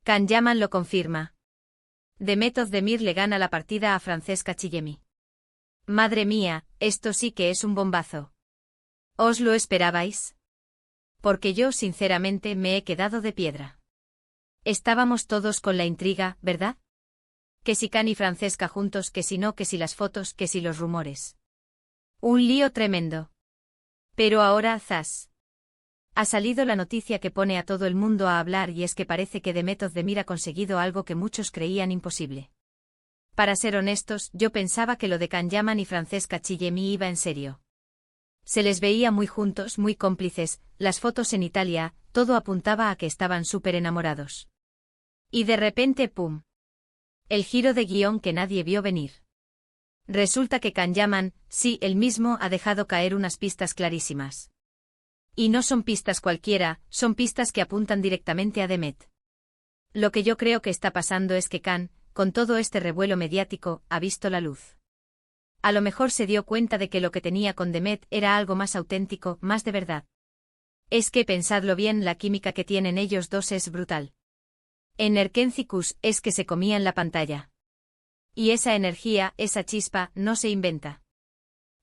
Can Yaman lo confirma. Demet Özdemir le gana la partida a Francesca Chillemi. Madre mía, esto sí que es un bombazo. ¿Os lo esperabais? Porque yo sinceramente me he quedado de piedra. Estábamos todos con la intriga, ¿verdad? Que si Can y Francesca juntos, que si no, que si las fotos, que si los rumores. Un lío tremendo. Pero ahora, zas. Ha salido la noticia que pone a todo el mundo a hablar y es que parece que Demet Özdemir ha conseguido algo que muchos creían imposible. Para ser honestos, yo pensaba que lo de Can Yaman y Francesca Chillemi iba en serio. Se les veía muy juntos, muy cómplices, las fotos en Italia, todo apuntaba a que estaban súper enamorados. Y de repente, ¡pum! El giro de guión que nadie vio venir. Resulta que Can Yaman, sí, él mismo ha dejado caer unas pistas clarísimas. Y no son pistas cualquiera, son pistas que apuntan directamente a Demet. Lo que yo creo que está pasando es que Can, con todo este revuelo mediático, ha visto la luz. A lo mejor se dio cuenta de que lo que tenía con Demet era algo más auténtico, más de verdad. Es que pensadlo bien, la química que tienen ellos dos es brutal. En Erkencicus es que se comían la pantalla. Y esa energía, esa chispa, no se inventa.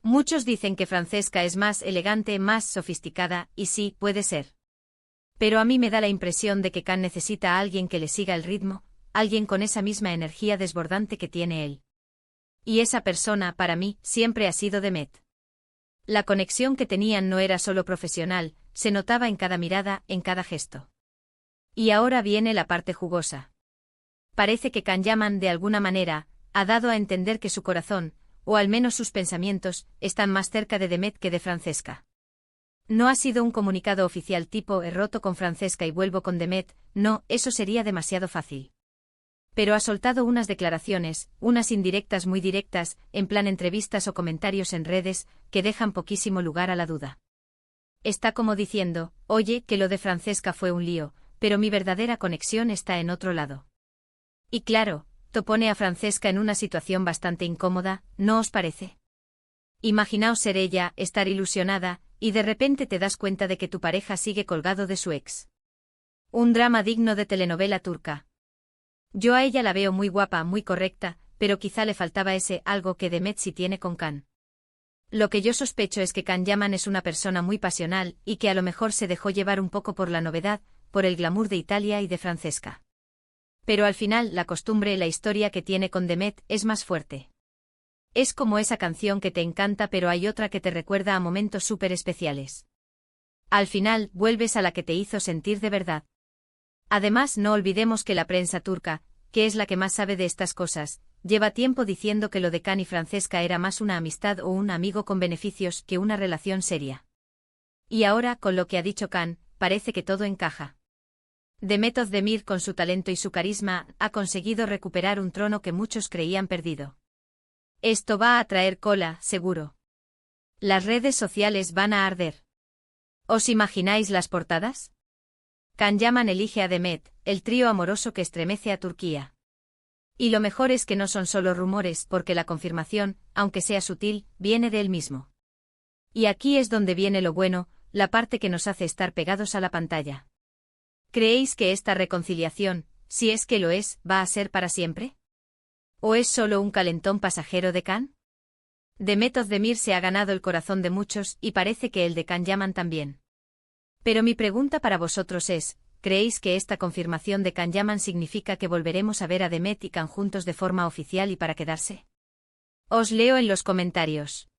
Muchos dicen que Francesca es más elegante, más sofisticada, y sí, puede ser. Pero a mí me da la impresión de que Can necesita a alguien que le siga el ritmo, alguien con esa misma energía desbordante que tiene él. Y esa persona, para mí, siempre ha sido Demet. La conexión que tenían no era solo profesional, se notaba en cada mirada, en cada gesto. Y ahora viene la parte jugosa. Parece que Can Yaman, de alguna manera, ha dado a entender que su corazón, o al menos sus pensamientos, están más cerca de Demet que de Francesca. No ha sido un comunicado oficial tipo he roto con Francesca y vuelvo con Demet, no, eso sería demasiado fácil. Pero ha soltado unas declaraciones, unas indirectas muy directas, en plan entrevistas o comentarios en redes, que dejan poquísimo lugar a la duda. Está como diciendo, oye, que lo de Francesca fue un lío, pero mi verdadera conexión está en otro lado. Y claro, pone a Francesca en una situación bastante incómoda, ¿no os parece? Imaginaos ser ella, estar ilusionada, y de repente te das cuenta de que tu pareja sigue colgado de su ex. Un drama digno de telenovela turca. Yo a ella la veo muy guapa, muy correcta, pero quizá le faltaba ese algo que Demet sí tiene con Can. Lo que yo sospecho es que Can Yaman es una persona muy pasional y que a lo mejor se dejó llevar un poco por la novedad, por el glamour de Italia y de Francesca. Pero al final la costumbre, la historia que tiene con Demet es más fuerte. Es como esa canción que te encanta pero hay otra que te recuerda a momentos súper especiales. Al final vuelves a la que te hizo sentir de verdad. Además no olvidemos que la prensa turca, que es la que más sabe de estas cosas, lleva tiempo diciendo que lo de Can y Francesca era más una amistad o un amigo con beneficios que una relación seria. Y ahora, con lo que ha dicho Can, parece que todo encaja. Demet Özdemir, con su talento y su carisma, ha conseguido recuperar un trono que muchos creían perdido. Esto va a traer cola, seguro. Las redes sociales van a arder. ¿Os imagináis las portadas? Can Yaman elige a Demet, el trío amoroso que estremece a Turquía. Y lo mejor es que no son solo rumores, porque la confirmación, aunque sea sutil, viene de él mismo. Y aquí es donde viene lo bueno, la parte que nos hace estar pegados a la pantalla. ¿Creéis que esta reconciliación, si es que lo es, va a ser para siempre? ¿O es solo un calentón pasajero de Can? Demet Özdemir se ha ganado el corazón de muchos y parece que el de Can Yaman también. Pero mi pregunta para vosotros es, ¿creéis que esta confirmación de Can Yaman significa que volveremos a ver a Demet y Can juntos de forma oficial y para quedarse? Os leo en los comentarios.